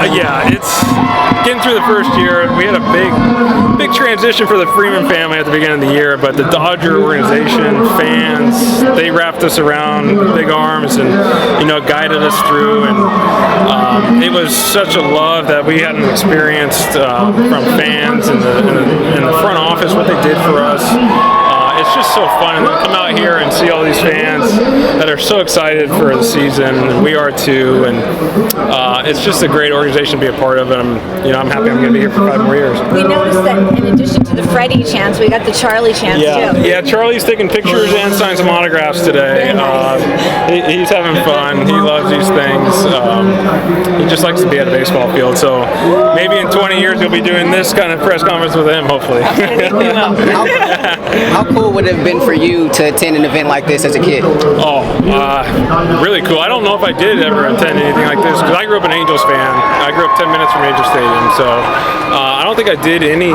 Yeah, it's getting through the first year. We had a big transition for the Freeman family at the beginning of the year, but the Dodger organization, fans, they wrapped us around with big arms and guided us through. And it was such a love that we hadn't experienced from fans in the front office, what they did for us. It's just so fun to come out here and see all these fans that are so excited for the season, and we are too. And it's just a great organization to be a part of, and I'm happy I'm going to be here for 5 more years. We noticed that in addition to the Freddie chants, we got the Charlie chants too. Yeah, Charlie's taking pictures and signing some autographs today. He's having fun. He loves these things. He just likes to be at a baseball field. So maybe in 20 years we'll be doing this kind of press conference with him, hopefully. How cool would it have been for you to attend an event like this as a kid? Really cool. I don't know if I did ever attend anything like this because I grew up an Angels fan. I grew up 10 minutes from Angel Stadium, so I don't think I did any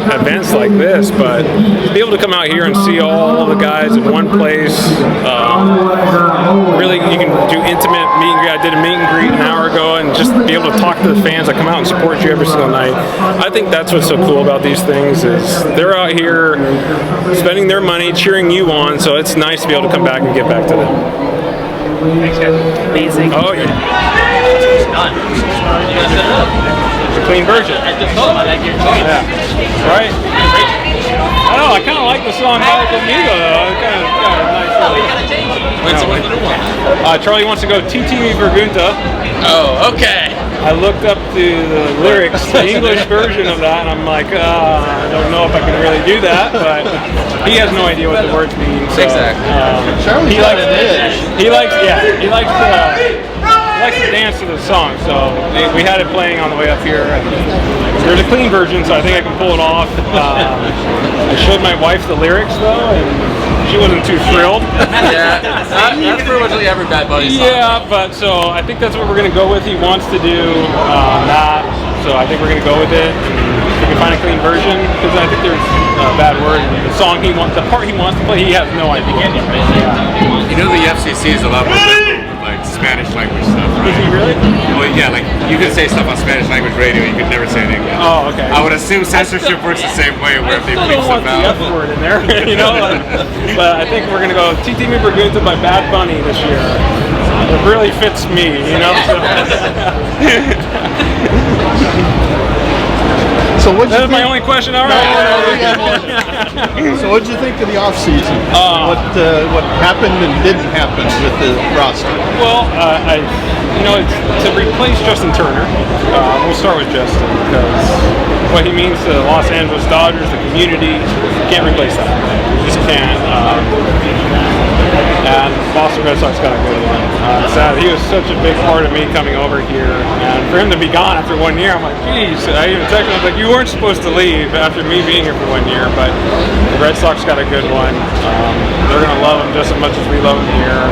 events like this, but to be able to come out here and see all the guys in one place, really you can do intimate meet and greet. I did a meet and greet an hour ago, and just be able to talk to the fans that come out and support you every single night. I think that's what's so cool about these things is they're out here spending their money, cheering you on, so it's nice to be able to come back and give back to them. Thanks, guys. Amazing. Oh, yeah. It's done. You guys set it up. It's a clean version. I just told him I like your song. Yeah. Right? I don't know, I kind of like the song Vale Conmigo, though. It's kind of nice. Oh, you gotta change it. What's the new one? Charlie wants to go TT Mi Pregunta. Oh, okay. I looked up the lyrics, the English version of that, and I'm like, I don't know if I can really do that, but he has no idea what the words mean. So, Exactly. He likes to dance to the song, so we had it playing on the way up here. There's a clean version, so I think I can pull it off. I showed my wife the lyrics, though, and she wasn't too thrilled. Yeah, that's pretty much like every Bad Bunny song. Yeah, but so I think that's what we're going to go with. He wants to do that, so I think we're going to go with it. We can find a clean version, because I think there's a bad word. The song he wants, the part he wants to play, he has no idea. You know the FCC is a lot more liberal with like Spanish language stuff, right? Is he really? Well, yeah, like you can say stuff on Spanish language radio, you could never say it in English. Oh, okay. I would assume censorship works the same way, where if they bleep don't want stuff the out. F word in there, but I think we're gonna go TT Mi Pregunta by Bad Bunny this year. It really fits me, So what'd you That was my only question. All right. So what'd you think of the off season? What happened and didn't happen with the roster? Well, it's to replace Justin Turner. We'll start with Justin because what he means to the Los Angeles Dodgers, the community, can't replace that. You just can't. And Boston Red Sox got a good one. Sad. He was such a big part of me coming over here, and for him to be gone after 1 year, I'm like, geez. I even texted him, I was like, you weren't supposed to leave after me being here for 1 year, but the Red Sox got a good one. They're gonna love him just as much as we love him here.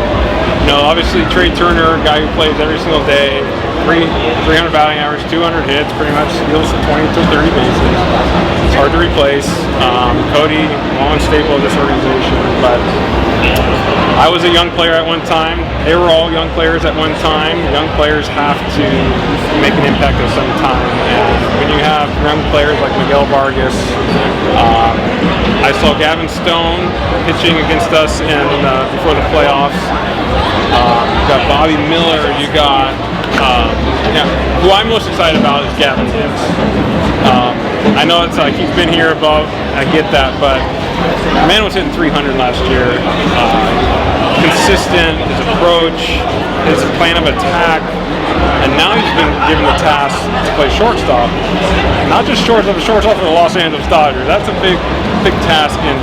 Obviously Trey Turner, a guy who plays every single day, 300 batting average, 200 hits, pretty much steals 20 to 30 bases. It's hard to replace. Cody, long staple of this organization, but I was a young player at one time. They were all young players at one time. Young players have to make an impact at some time. And when you have young players like Miguel Vargas, I saw Gavin Stone pitching against us before the playoffs. You got Bobby Miller. You got who I'm most excited about is Gavin Hicks. I know it's like he's been here above. I get that, but the man was hitting 300 last year. Consistent, his approach, his plan of attack, and now he's been given the task to play shortstop. Not just shortstop, but shortstop for the Los Angeles Dodgers. That's a big task, and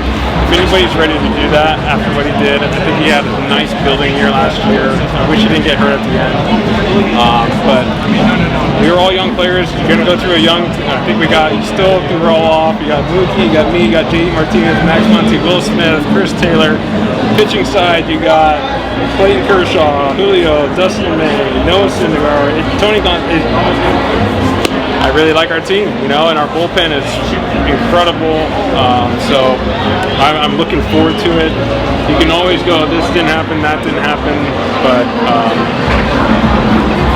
if anybody's ready to do that after what he did, I think he had a nice building year last year. I wish he didn't get hurt at the end. But we were all young players. You're going to go through I think we got, you still can roll off. You got Mookie, you got me, you got J.D. Martinez, Max Muncy, Will Smith, Chris Taylor. Pitching side, you got Clayton Kershaw, Julio, Dustin May, Noah Syndergaard, Tony Gonsolin. I really like our team, and our bullpen is incredible. So I'm looking forward to it. You can always go, this didn't happen, that didn't happen, but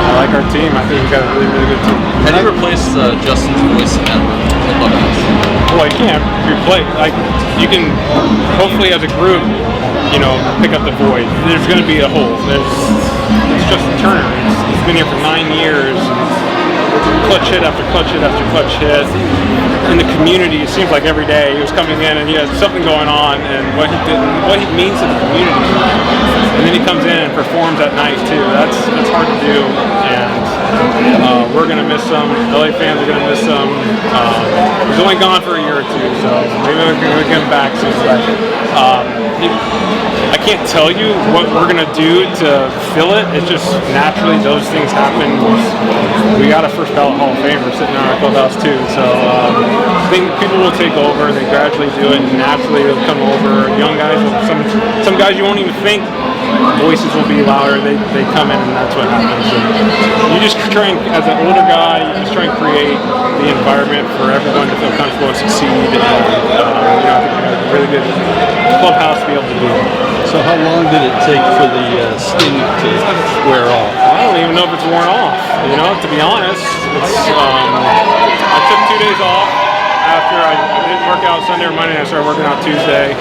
I like our team. I think we've got a really, really good team. How do you replace Justin's voice in that clubhouse? Well, you can't replace. Like, you can hopefully as a group, pick up the void. There's going to be a hole. It's Justin Turner. He's been here for 9 years. Clutch hit after clutch hit after clutch hit. In the community, it seems like every day he was coming in and he had something going on, and what he means to the community. And then he comes in and performs at night too. That's hard to do, and we're gonna miss him. LA fans are gonna miss him. He's only gone for a year or two, so maybe we can get him back soon. But I can't tell you what we're gonna do to fill it. It's just naturally those things happen. We got a first ballot Hall of Famer sitting in our clubhouse too, so I think people will take over. They gradually do it, and naturally they'll come over. Young guys, some guys you won't even think voices will be louder. They come in, and that's what happens. And you just try and, as an older guy, you just try and create the environment for everyone to feel comfortable and succeed. And I think we have a really good clubhouse to be able to do it. So how long did it take for the sting to wear off? I don't even know if it's worn off. To be honest, I took 2 days off after I didn't work out Sunday or Monday. I started working out Tuesday.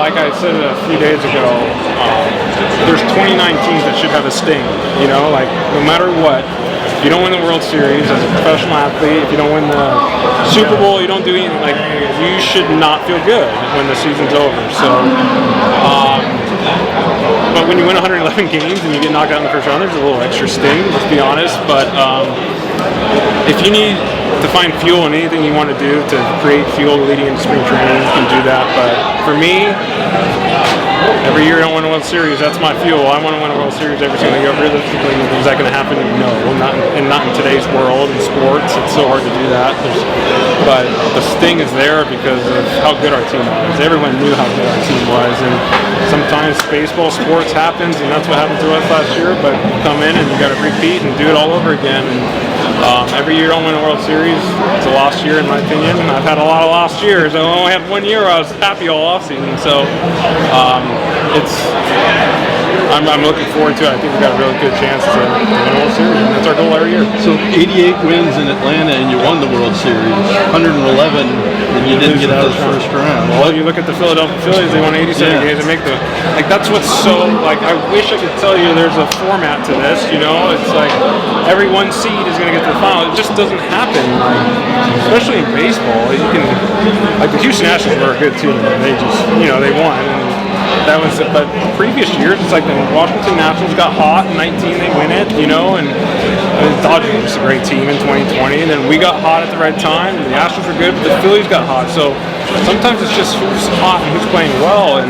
Like I said a few days ago, there's 29 teams that should have a sting. Like no matter what. If you don't win the World Series as a professional athlete, if you don't win the Super Bowl, you don't do anything, like, you should not feel good when the season's over. So, but when you win 111 games and you get knocked out in the first round, there's a little extra sting, let's be honest. But if you need to find fuel in anything you want to do to create fuel leading into spring training, you can do that. But for me, every year I don't win a World Series. That's my fuel. I want to win a World Series every single year. Realistically, is that going to happen? No, not in today's world in sports. It's so hard to do that. But the sting is there because of how good our team was. Everyone knew how good our team was, and sometimes baseball, sports happens, and that's what happened to us last year. But you come in and you got to repeat and do it all over again. And every year I don't win a World Series. It's a lost year in my opinion. I've had a lot of lost years. I only had 1 year where I was happy all offseason. So. I'm looking forward to it. I think we've got a really good chance to win a World Series, and that's our goal every year. So 88 wins in Atlanta, and you won the World Series. 111, and you didn't get out of the first round. Well, you look at the Philadelphia Phillies; they won 87 games and make the That's what's so I wish I could tell you there's a format to this. It's like every one seed is going to get to the final. It just doesn't happen. Especially in baseball, you can the Houston Nationals were a good team. They just they won. That was it. But previous years, it's like the Washington Nationals got hot in 19, they win it, and the Dodgers were just a great team in 2020, and then we got hot at the right time, and the Astros were good, but the Phillies got hot. So sometimes it's just who's hot and who's playing well, and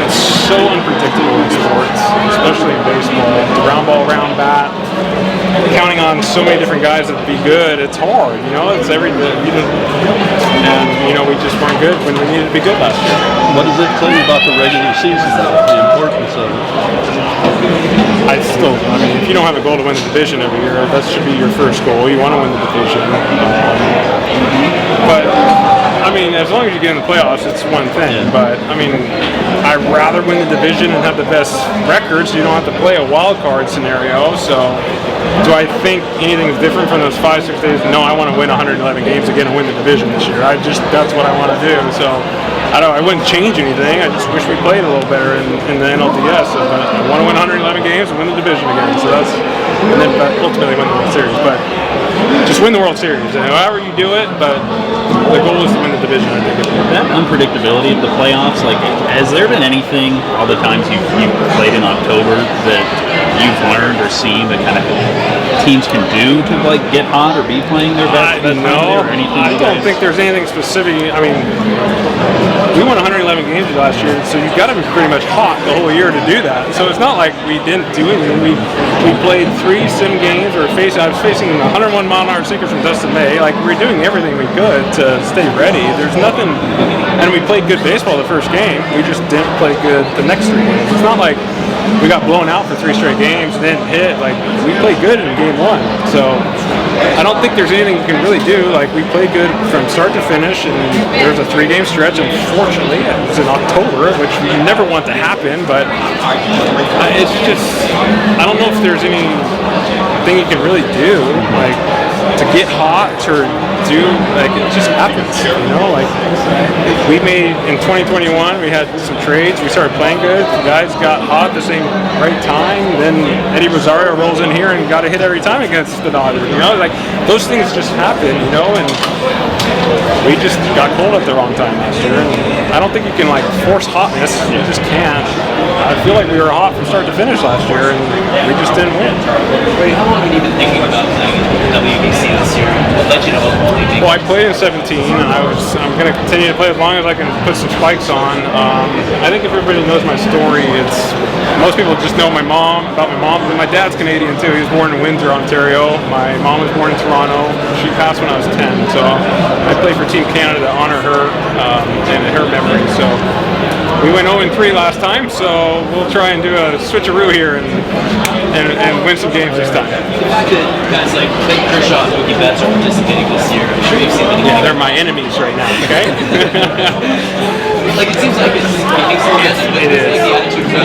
it's so unpredictable in sports, especially in baseball. The round ball, round bat. Counting on so many different guys to be good, it's hard. It's we just weren't good when we needed to be good last year. What does it tell you about the regular season, the importance of it? If you don't have a goal to win the division every year, that should be your first goal. You want to win the division. But as long as you get in the playoffs, it's one thing. Yeah. But I'd rather win the division and have the best record, so you don't have to play a wild card scenario. So, do I think anything's different from those 5-6 days? No, I want to win 111 games again and win the division this year. That's what I want to do. So, I wouldn't change anything. I just wish we played a little better in the NLDS. So, I want to win 111 games and win the division again. So and then ultimately win the World Series. But just win the World Series, and however you do it. But the goal is to win the division, I think. That unpredictability of the playoffs, has there been anything all the times you've played in October that you've learned or seen that kind of teams can do to get hot or be playing their best? No, I don't think there's anything specific. We won 111 games last year, so you've got to be pretty much hot the whole year to do that. So it's not like we didn't do anything. We played 3 sim games. I was facing 101 mile an hour sinkers from Dustin May. We're doing everything we could to stay ready. There's nothing, and we played good baseball the first game. We just didn't play good the next 3 games. It's not like we got blown out for 3 straight games and didn't hit. We played good in game 1. So I don't think there's anything you can really do. Like, we played good from start to finish, and there's a 3-game stretch. Unfortunately, it was in October, which we never want to happen, but it's just, I don't know if there's anything you can really do, like, to get hot or do, like, it just happens, you know? Like, we made, in 2021, we had some trades, we started playing good, the guys got hot at the same right time, then Eddie Rosario rolls in here and got a hit every time against the Dodgers, you know? Like, those things just happen, you know? And we just got cold at the wrong time last year, and I don't think you can, like, force hotness, you just can't. I feel like we were hot from start to finish last year, and we just didn't win. Wait, how long have you been thinking about playing WBC this year? What led you to ultimately think? Well, I played in 17, and I'm going to continue to play as long as I can put some spikes on. I think if everybody knows my story, most people just know about my mom, but my dad's Canadian too. He was born in Windsor, Ontario. My mom was born in Toronto. She passed when I was 10, so I played for Team Canada to honor her and her memory. So we went 0-3 last time, so we'll try and do a switcheroo here and win some games this time. The fact that guys like Ben Kershaw and Mookie Betts are participating this year, I'm sure you've seen many. Yeah, they're my enemies right now, okay? Like, it seems like it makes a little sense. It is.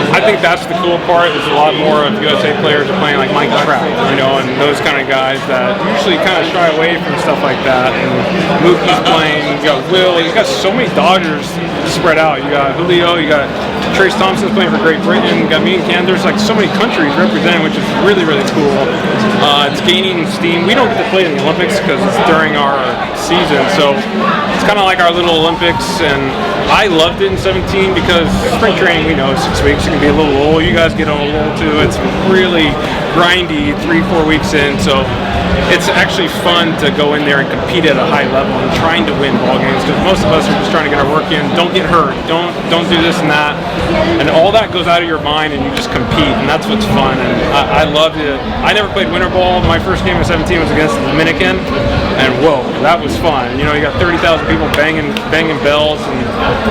I think that's the cool part. There's a lot more of USA players are playing like Mike Trout, you know, and those kind of guys that usually kind of shy away from stuff like that. And Mookie's playing, you got Will, you got so many Dodgers spread out. You got Julio, you got Trace Thompson's playing for Great Britain, you got me and Ken. There's like so many countries represented, which is really, really cool. It's gaining steam. We don't get to play in the Olympics because it's during our season, so it's kind of like our little Olympics, and I loved it in 17 because spring training, we know, 6 weeks, it can be a little old. You guys get a little old too. It's really grindy 3-4 weeks in, so it's actually fun to go in there and compete at a high level and trying to win ball games, because most of us are just trying to get our work in. Don't get hurt. Don't do this and that, and all that goes out of your mind, and you just compete, and that's what's fun. And I loved it. I never played winter ball. My first game of 17 was against the Dominican, and whoa, that was fun. You know, you got 30,000 people banging bells, and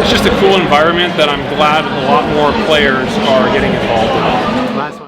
it's just a cool environment that I'm glad a lot more players are getting involved in.